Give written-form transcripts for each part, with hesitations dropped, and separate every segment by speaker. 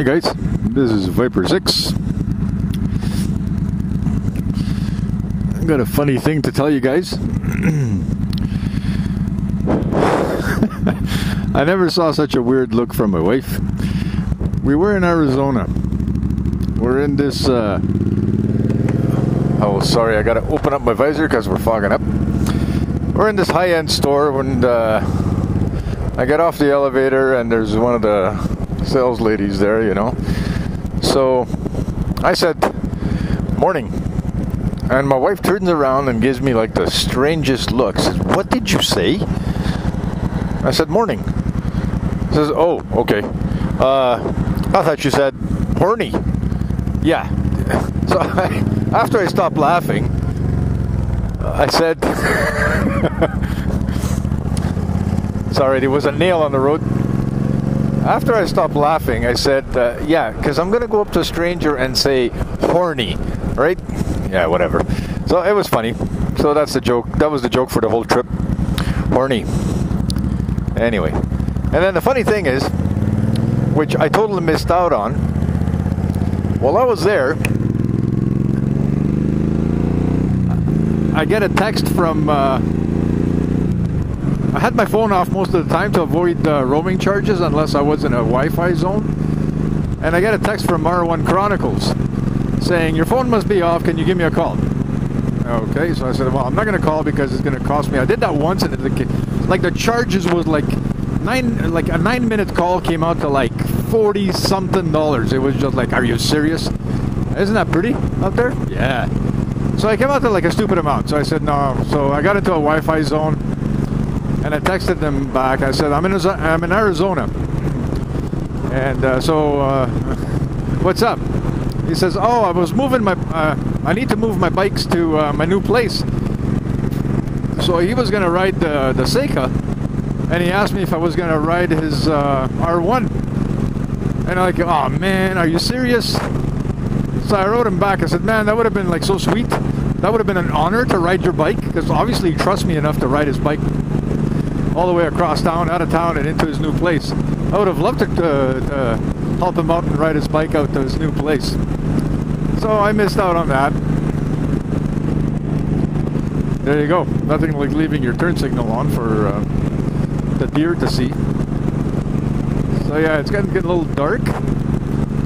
Speaker 1: Hey guys, this is Viper 6. I got a funny thing to tell you guys. I never saw such a weird look from my wife. We were in Arizona. We're in this oh sorry, I gotta open up my visor because we're fogging up. We're in this high-end store when I get off the elevator and there's one of the sales ladies there, you know. So I said, "Morning." And my wife turns around and gives me like the strangest look. Says, "What did you say?" I said, "Morning." Says, "Oh, okay. I thought you said horny." Yeah. So after I stopped laughing, I said, sorry, there was a nail on the road. After I stopped laughing, I said, yeah, because I'm going to go up to a stranger and say horny, right? Yeah, whatever. So it was funny. So that's the joke. That was the joke for the whole trip. Horny. Anyway. And then the funny thing is, which I totally missed out on, while I was there, I get a text from, I had my phone off most of the time to avoid roaming charges unless I was in a Wi-Fi zone. And I get a text from R1 Chronicles saying, "Your phone must be off, can you give me a call?" Okay, so I said, well, I'm not going to call because it's going to cost me. I did that once and like the charges was like a 9-minute call came out to like $40 something. It was just like, are you serious? Isn't that pretty out there? Yeah. So I came out to like a stupid amount. So I said no. So I got into a Wi-Fi zone and I texted them back. I said, I'm in Arizona. And what's up? He says, oh, I was moving my, I need to move my bikes to my new place. So he was going to ride the Seika, and he asked me if I was going to ride his R1. And I'm like, oh man, are you serious? So I wrote him back. I said, man, that would have been like so sweet. That would have been an honor to ride your bike, because obviously he trusts me enough to ride his bike all the way across town, out of town, and into his new place. I would have loved to help him out and ride his bike out to his new place. So I missed out on that. There you go. Nothing like leaving your turn signal on for the deer to see. So yeah, it's getting a little dark.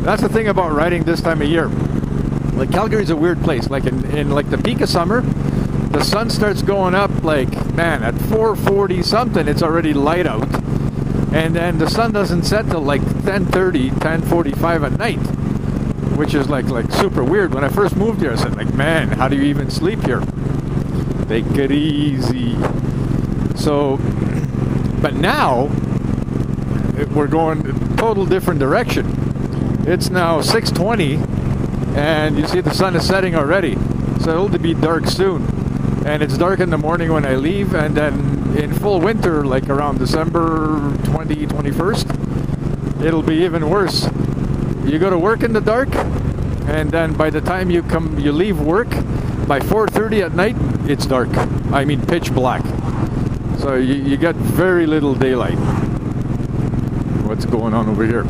Speaker 1: That's the thing about riding this time of year. Like Calgary's a weird place. Like in like the peak of summer, the sun starts going up like, man, at 4:40 something, it's already light out. And then the sun doesn't set till like 10:30, 10:45 at night, which is like super weird. When I first moved here, I said like, man, how do you even sleep here? Take it easy. So, but now we're going a total different direction. It's now 6:20, and you see the sun is setting already. So it'll be dark soon. And it's dark in the morning when I leave, and then in full winter, like around December 21st, it'll be even worse. You go to work in the dark, and then by the time you leave work, by 4:30 at night, it's dark. I mean pitch black. So you get very little daylight. What's going on over here?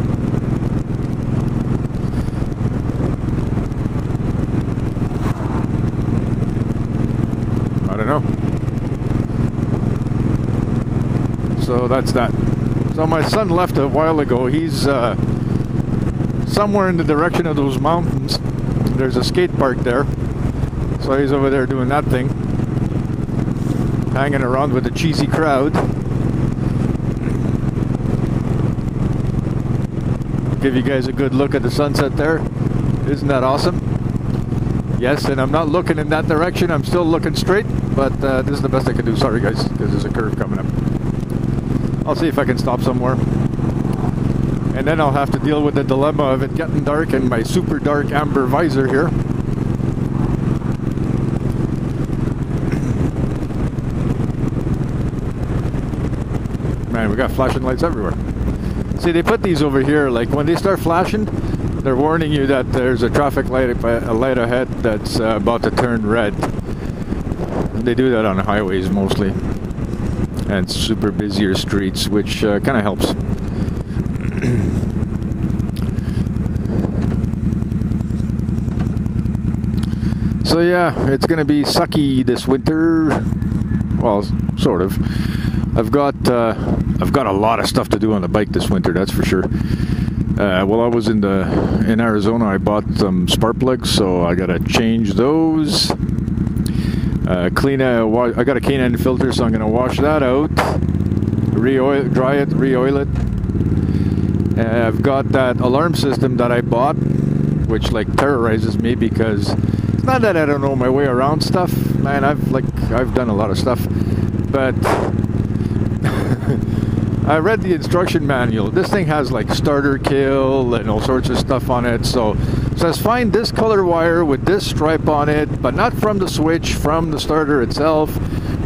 Speaker 1: I don't know. So that's that. So my son left a while ago. He's somewhere in the direction of those mountains. There's a skate park there. So he's over there doing that thing. Hanging around with the cheesy crowd. Give you guys a good look at the sunset there. Isn't that awesome? Yes, and I'm not looking in that direction. I'm still looking straight, but this is the best I can do. Sorry guys, because there's a curve coming up. I'll see if I can stop somewhere. And then I'll have to deal with the dilemma of it getting dark and my super dark amber visor here. Man, we got flashing lights everywhere. See, they put these over here, like when they start flashing, they're warning you that there's a traffic light, a light ahead that's about to turn red. They do that on highways mostly. And super busier streets, which kind of helps. So yeah, it's gonna be sucky this winter. Well, sort of. I've got a lot of stuff to do on the bike this winter. That's for sure. While I was in Arizona, I bought some spark plugs, so I gotta change those. I got a canine filter, so I'm gonna wash that out, dry it, re-oil it. I've got that alarm system that I bought, which like terrorizes me because it's not that I don't know my way around stuff, man. I've done a lot of stuff, but I read the instruction manual. This thing has like starter kill and all sorts of stuff on it. So it says find this color wire with this stripe on it, but not from the switch, from the starter itself,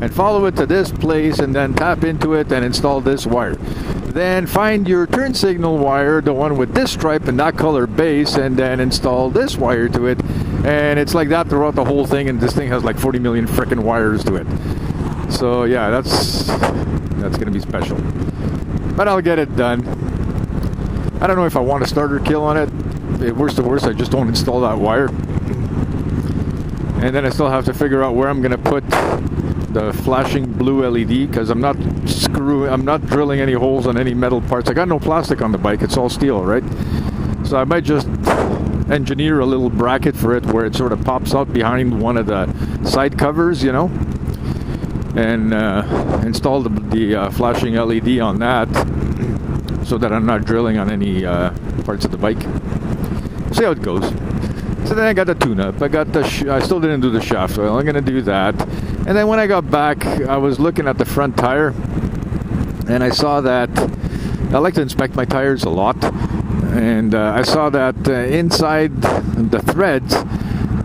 Speaker 1: and follow it to this place and then tap into it and install this wire. Then find your turn signal wire, the one with this stripe and that color base, and then install this wire to it. And it's like that throughout the whole thing, and this thing has like 40 million frickin' wires to it. So yeah, that's gonna be special. But I'll get it done. I don't know if I want a starter kill on it. If worst to worst, I just don't install that wire. And then I still have to figure out where I'm gonna put the flashing blue LED, because I'm not drilling any holes on any metal parts. I got no plastic on the bike, it's all steel, right? So I might just engineer a little bracket for it where it sort of pops out behind one of the side covers, you know, and install the flashing LED on that, so that I'm not drilling on any parts of the bike. See how it goes. So then I got the tune-up. I still didn't do the shaft oil. I'm gonna do that. And then when I got back, I was looking at the front tire, and I saw that I like to inspect my tires a lot, and I saw that inside the threads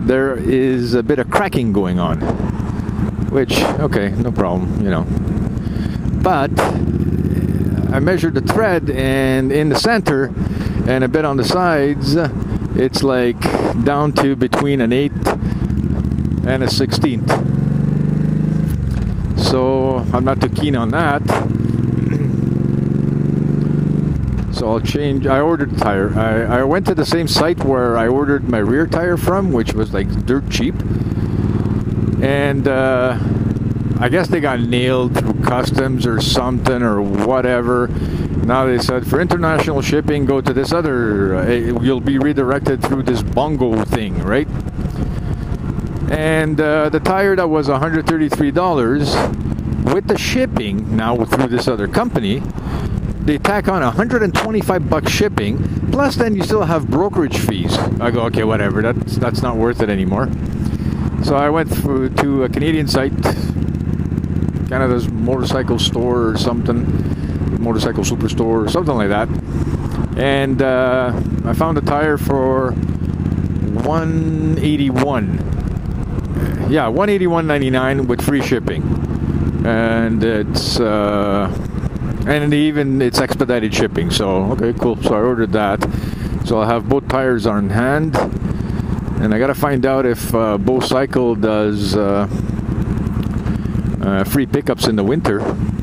Speaker 1: there is a bit of cracking going on. Which, okay, no problem, you know. But I measured the thread, and in the center and a bit on the sides, it's like down to between an 1/8 and a 1/16. So I'm not too keen on that. So I'll change. I ordered a tire. I went to the same site where I ordered my rear tire from, which was like dirt cheap. And I guess they got nailed through customs or something or whatever. Now they said for international shipping, go to this other, you'll be redirected through this bongo thing, right? And the tire that was $133, with the shipping, now through this other company, they tack on $125 shipping, plus then you still have brokerage fees. I go, okay, whatever, that's not worth it anymore. So I went to a Canadian site, Canada's motorcycle store or something, motorcycle superstore or something like that, and I found a tire for $181. Yeah, $181.99 with free shipping, and it's expedited shipping. So okay, cool. So I ordered that. So I'll have both tires on hand. And I gotta find out if Bo Cycle does free pickups in the winter,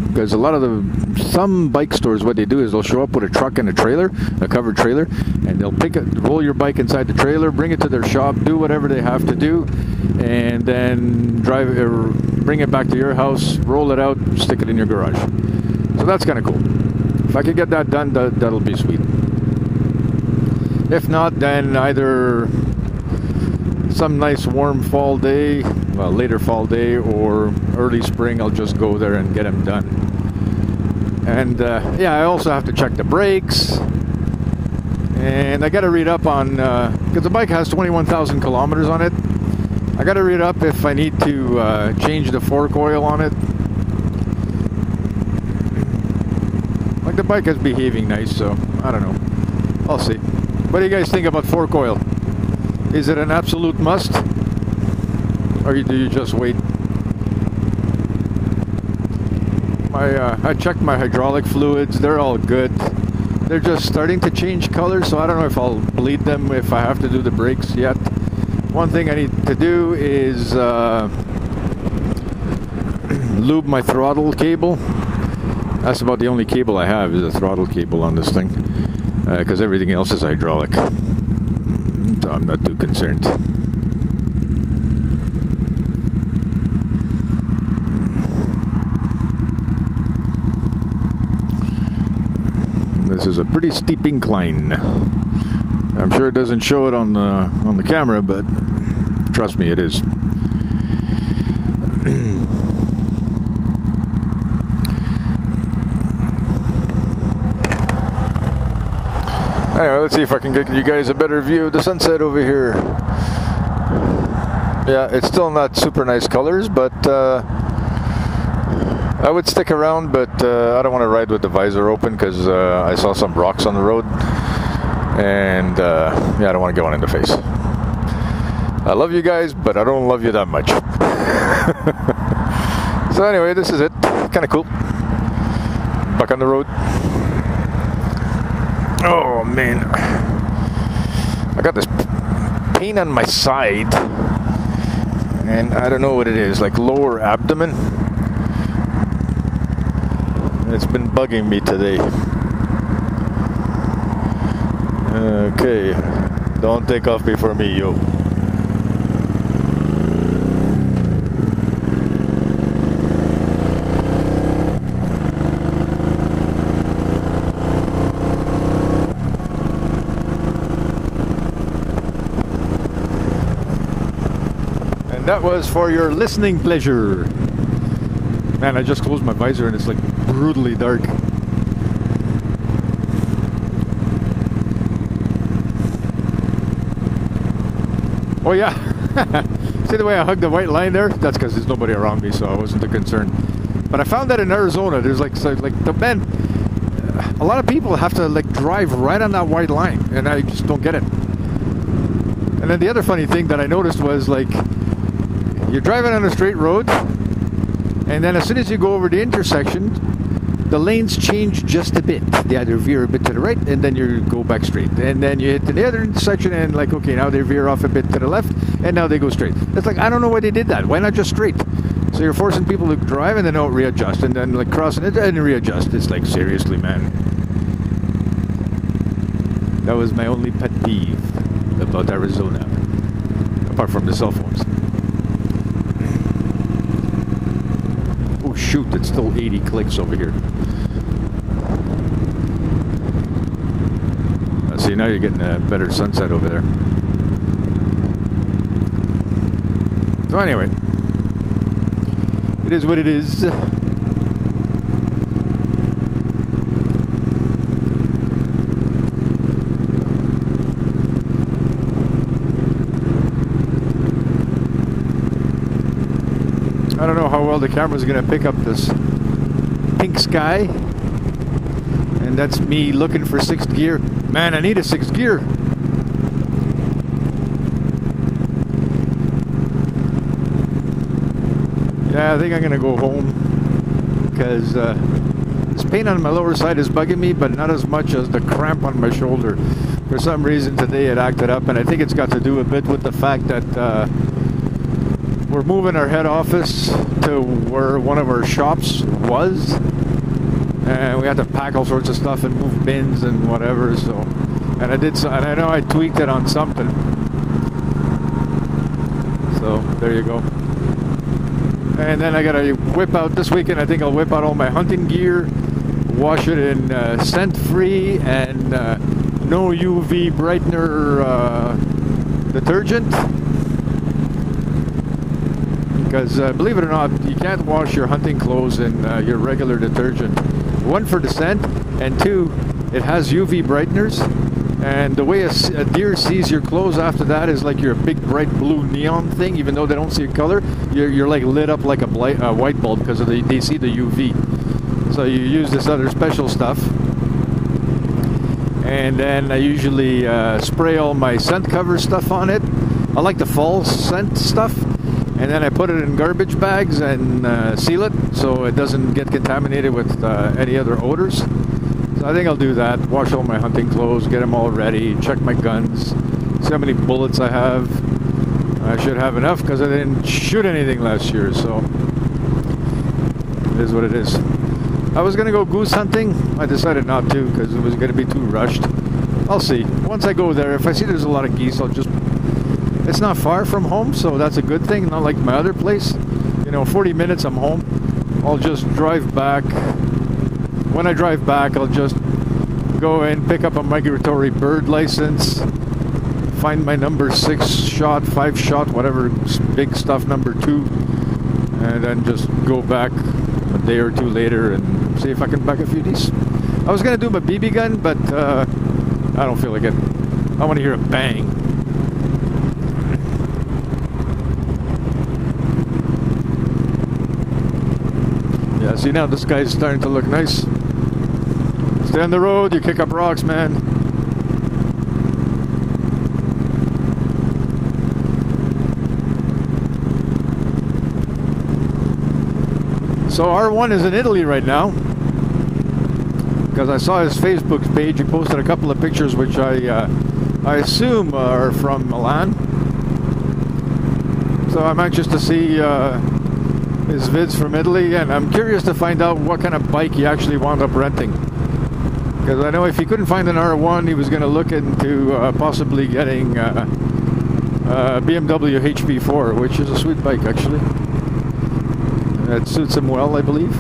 Speaker 1: because some bike stores, what they do is they'll show up with a truck and a trailer, a covered trailer, and they'll roll your bike inside the trailer, bring it to their shop, do whatever they have to do, and then bring it back to your house, roll it out, stick it in your garage. So that's kind of cool. If I could get that done, that'll be sweet. If not, then either some nice warm fall day, well, later fall day, or early spring, I'll just go there and get them done. And yeah, I also have to check the brakes, and I got to read up on, because the bike has 21,000 kilometers on it, I got to read up if I need to change the fork oil on it. Like, the bike is behaving nice, so I don't know, I'll see. What do you guys think about fork oil? Is it an absolute must, or do you just wait? I checked my hydraulic fluids, they're all good. They're just starting to change color, so I don't know if I'll bleed them if I have to do the brakes yet. One thing I need to do is lube my throttle cable. That's about the only cable I have, is a throttle cable on this thing, because everything else is hydraulic. So I'm not too concerned. this is a pretty steep incline. I'm sure it doesn't show it on the camera, but trust me, it is. Anyway, let's see if I can get you guys a better view of the sunset over here. Yeah, it's still not super nice colors, but I would stick around, but I don't want to ride with the visor open because I saw some rocks on the road, and yeah, I don't want to get one in the face. I love you guys, but I don't love you that much. So anyway, this is it. Kind of cool. Back on the road. Oh man, I got this pain on my side, and I don't know what it is, like lower abdomen. It's been bugging me today. Okay, don't take off before me, yo. That was for your listening pleasure. Man, I just closed my visor and it's like brutally dark. Oh yeah. See the way I hugged the white line there? That's because there's nobody around me, so I wasn't too concerned. But I found that in Arizona, there's like the man, a lot of people have to like drive right on that white line, and I just don't get it. And then the other funny thing that I noticed was like, you're driving on a straight road, and then as soon as you go over the intersection, the lanes change just a bit. They either veer a bit to the right, and then you go back straight. And then you hit the other intersection, and like, okay, now they veer off a bit to the left, and now they go straight. It's like, I don't know why they did that. Why not just straight? So you're forcing people to drive, and then don't readjust, and then like crossing it, and readjust. It's like, seriously, man. That was my only pet peeve about Arizona, apart from the cell phones. Oh shoot, it's still 80 clicks over here. See, now you're getting a better sunset over there. So anyway, it is what it is. I don't know how well the camera's going to pick up this pink sky. And that's me looking for 6th gear. Man, I need a 6th gear. Yeah, I think I'm going to go home. Because this pain on my lower side is bugging me, but not as much as the cramp on my shoulder. For some reason today it acted up, and I think it's got to do a bit with the fact that we're moving our head office to where one of our shops was, and we had to pack all sorts of stuff and move bins and whatever. So, and I know I tweaked it on something. So there you go. And then I gotta whip out this weekend. I think I'll whip out all my hunting gear, wash it in scent-free and no UV brightener detergent. Because believe it or not, you can't wash your hunting clothes in your regular detergent. One, for the scent, and two, it has UV brighteners. And the way a deer sees your clothes after that is like you're a big bright blue neon thing. Even though they don't see a color, you're like lit up like a white bulb because they see the UV. So you use this other special stuff. And then I usually spray all my scent cover stuff on it. I like the fall scent stuff. And then I put it in garbage bags and seal it so it doesn't get contaminated with any other odors. So I think I'll do that. Wash all my hunting clothes, get them all ready, check my guns, see how many bullets I have. I should have enough because I didn't shoot anything last year, so it is what it is. I was going to go goose hunting. I decided not to because it was going to be too rushed. I'll see. Once I go there, if I see there's a lot of geese, I'll just... It's not far from home, so that's a good thing. Not like my other place. 40 minutes I'm home. I'll just drive back. When I drive back, I'll just go in, pick up a migratory bird license, find my number 6 shot, 5 shot, whatever big stuff, number 2, and then just go back a day or two later and see if I can back a few of these. I was gonna do my BB gun, but I don't feel like it. I want to hear a bang. Yeah, see now this guy's starting to look nice. Stay on the road, you kick up rocks, man. So R1 is in Italy right now, because I saw his Facebook page. He posted a couple of pictures which I assume are from Milan. So I'm anxious to see his vids from Italy, and I'm curious to find out what kind of bike he actually wound up renting. Because I know if he couldn't find an R1, he was going to look into possibly getting a BMW HP4, which is a sweet bike actually. It suits him well, I believe.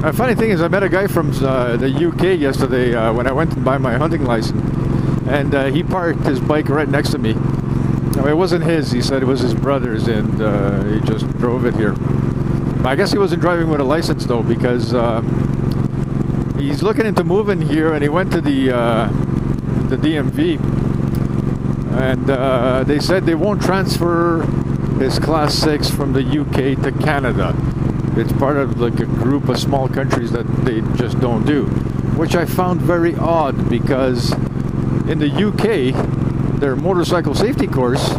Speaker 1: The funny thing is, I met a guy from the UK yesterday when I went to buy my hunting license, and he parked his bike right next to me. No, it wasn't his. He said it was his brother's, and he just drove it here. I guess he wasn't driving with a license though, because he's looking into moving here, and he went to the DMV, and they said they won't transfer his Class 6 from the UK to Canada. It's part of like a group of small countries that they just don't do, which I found very odd, because in the UK their motorcycle safety course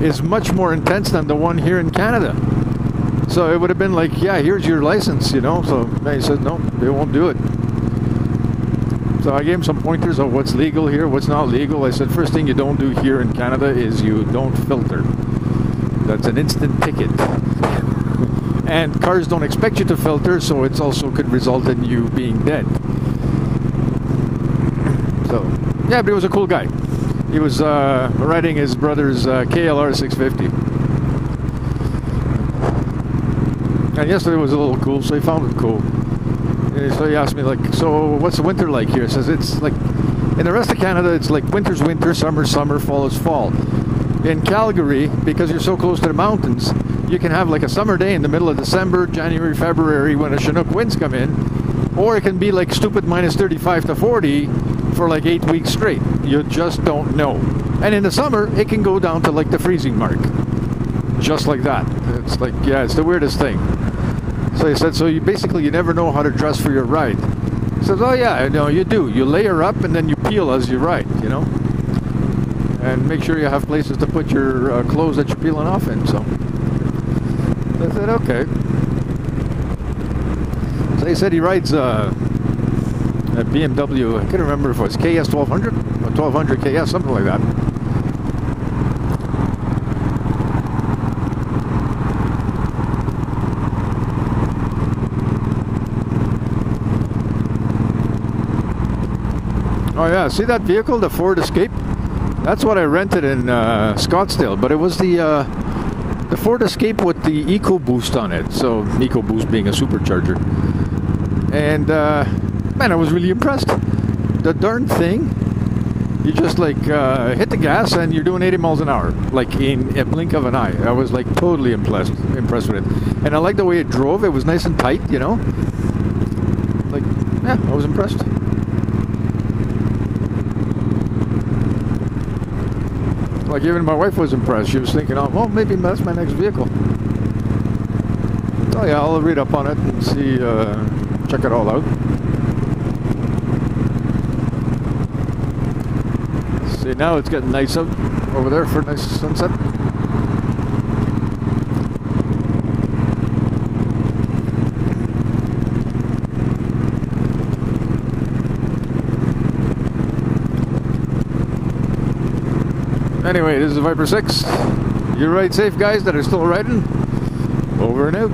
Speaker 1: is much more intense than the one here in Canada. So it would have been like, yeah, here's your license, you know. So he said no, they won't do it. So I gave him some pointers of what's legal here, what's not legal. I said, first thing you don't do here in Canada is you don't filter. That's an instant ticket. And cars don't expect you to filter, so it also could result in you being dead. So, yeah, but he was a cool guy. He was riding his brother's KLR 650. And yesterday was a little cool, so he found it cool. And so he asked me, like, so what's the winter like here? He says, it's like, in the rest of Canada, it's like winter's winter, summer's summer, fall is fall. In Calgary, because you're so close to the mountains, you can have like a summer day in the middle of December, January, February, when the Chinook winds come in, or it can be like stupid minus 35 to 40 for like 8 weeks straight. You just don't know. And in the summer, it can go down to like the freezing mark. Just like that. It's like, yeah, it's the weirdest thing. So he said, so you basically, you never know how to dress for your ride. He says, oh yeah, no, you do. You layer up and then you peel as you ride, you know? And make sure you have places to put your clothes that you're peeling off in, so. I said, okay. So he said he rides a BMW, I can't remember if it was KS 1200 or 1200 KS, something like that. Oh yeah, see that vehicle, the Ford Escape? That's what I rented in Scottsdale, but it was the Ford Escape with the EcoBoost on it. So EcoBoost being a supercharger. And man, I was really impressed. The darn thing, you just like hit the gas and you're doing 80 miles an hour, like in a blink of an eye. I was like totally impressed with it. And I like the way it drove. It was nice and tight, you know. Like, yeah, I was impressed. Like even my wife was impressed. She was thinking, oh, well, maybe that's my next vehicle. Oh yeah, I'll read up on it and see, check it all out. See, now it's getting nice out over there for a nice sunset. Anyway, this is Viper 6. You ride safe, guys that are still riding. Over and out.